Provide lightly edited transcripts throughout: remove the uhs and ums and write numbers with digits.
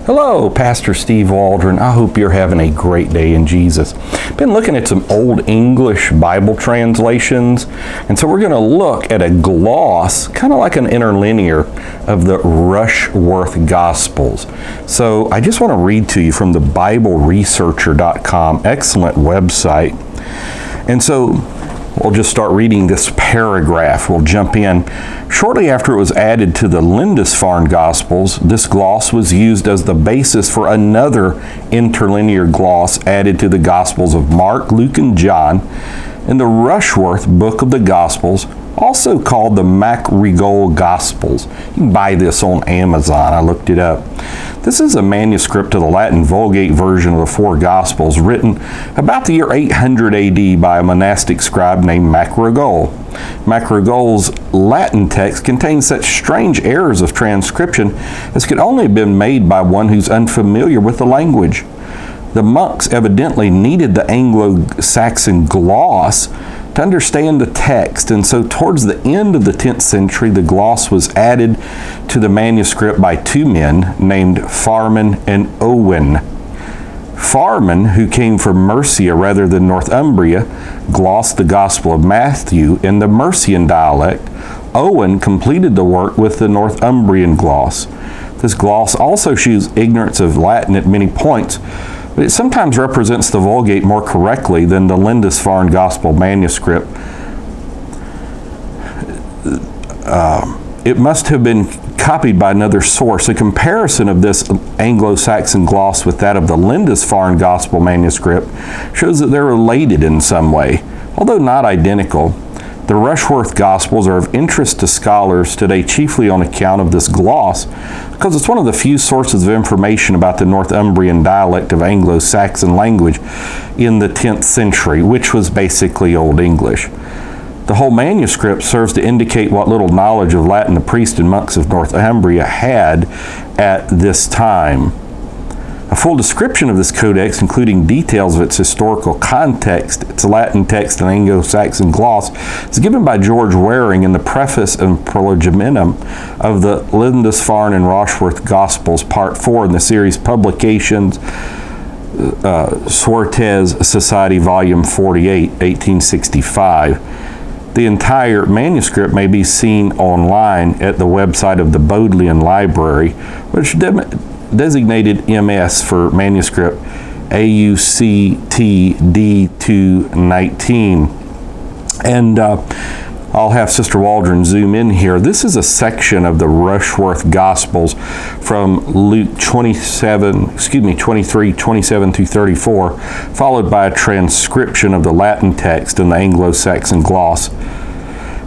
Hello, Pastor Steve Waldron. I hope you're having a great day in Jesus. Been looking at some Old English Bible translations, and so we're going to look at a gloss, kind of like an interlinear of the Rushworth Gospels. So I just want to read to you from the BibleResearcher.com, excellent website. And so we'll just start reading this paragraph. We'll jump in. Shortly after it was added to the Lindisfarne Gospels, this gloss was used as the basis for another interlinear gloss added to the Gospels of Mark, Luke, and John in the Rushworth Book of the Gospels, also called the MacRegol Gospels. You can buy this on Amazon. I looked it up. This is a manuscript to the Latin Vulgate version of the four Gospels, written about the year 800 AD by a monastic scribe named MacRegol. MacRegol's Latin text contains such strange errors of transcription as could only have been made by one who's unfamiliar with the language. The monks evidently needed the Anglo-Saxon gloss to understand the text, and so towards the end of the 10th century, the gloss was added to the manuscript by two men named Farman and Owen. Farman, who came from Mercia rather than Northumbria, glossed the Gospel of Matthew in the Mercian dialect. Owen completed the work with the Northumbrian gloss. This gloss also shows ignorance of Latin at many points, but it sometimes represents the Vulgate more correctly than the Lindisfarne Gospel manuscript. It must have been copied by another source. A comparison of this Anglo-Saxon gloss with that of the Lindisfarne Gospel manuscript shows that they're related in some way, although not identical. The Rushworth Gospels are of interest to scholars today chiefly on account of this gloss, because it's one of the few sources of information about the Northumbrian dialect of Anglo-Saxon language in the 10th century, which was basically Old English. The whole manuscript serves to indicate what little knowledge of Latin the priests and monks of Northumbria had at this time. A full description of this codex, including details of its historical context, its Latin text, and Anglo-Saxon gloss, is given by George Waring in the preface and prolegamentum of the Lindisfarne and Rushworth Gospels, Part 4 in the series Publications, Suartez Society, Volume 48, 1865. The entire manuscript may be seen online at the website of the Bodleian Library, which designated MS for manuscript AUCTD219. And I'll have Sister Waldron zoom in here. This is a section of the Rushworth Gospels from Luke 23, 27 through 34, followed by a transcription of the Latin text in the Anglo-Saxon gloss.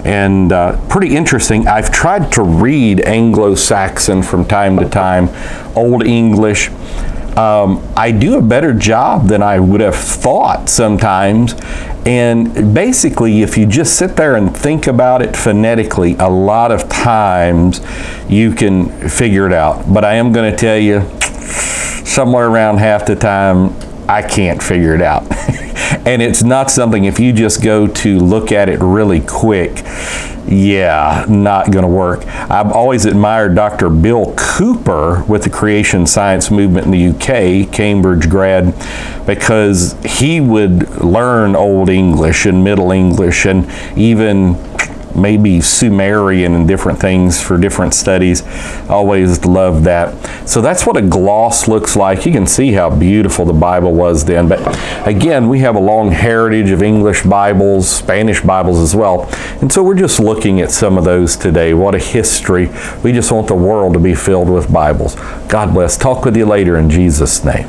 And pretty interesting. I've tried to read Anglo-Saxon from time to time, Old English. I do a better job than I would have thought sometimes. And basically, if you just sit there and think about it phonetically, a lot of times you can figure it out. But I am going to tell you, somewhere around half the time, I can't figure it out. And it's not something, if you just go to look at it really quick, yeah, not going to work. I've always admired Dr. Bill Cooper with the creation science movement in the UK, Cambridge grad, because he would learn Old English and Middle English and even maybe Sumerian and different things for different studies. Always loved that. So that's what a gloss looks like. You can see how beautiful the Bible was then. But again, we have a long heritage of English Bibles, Spanish Bibles as well. And so we're just looking at some of those today. What a history. We just want the world to be filled with Bibles. God bless. Talk with you later in Jesus' name.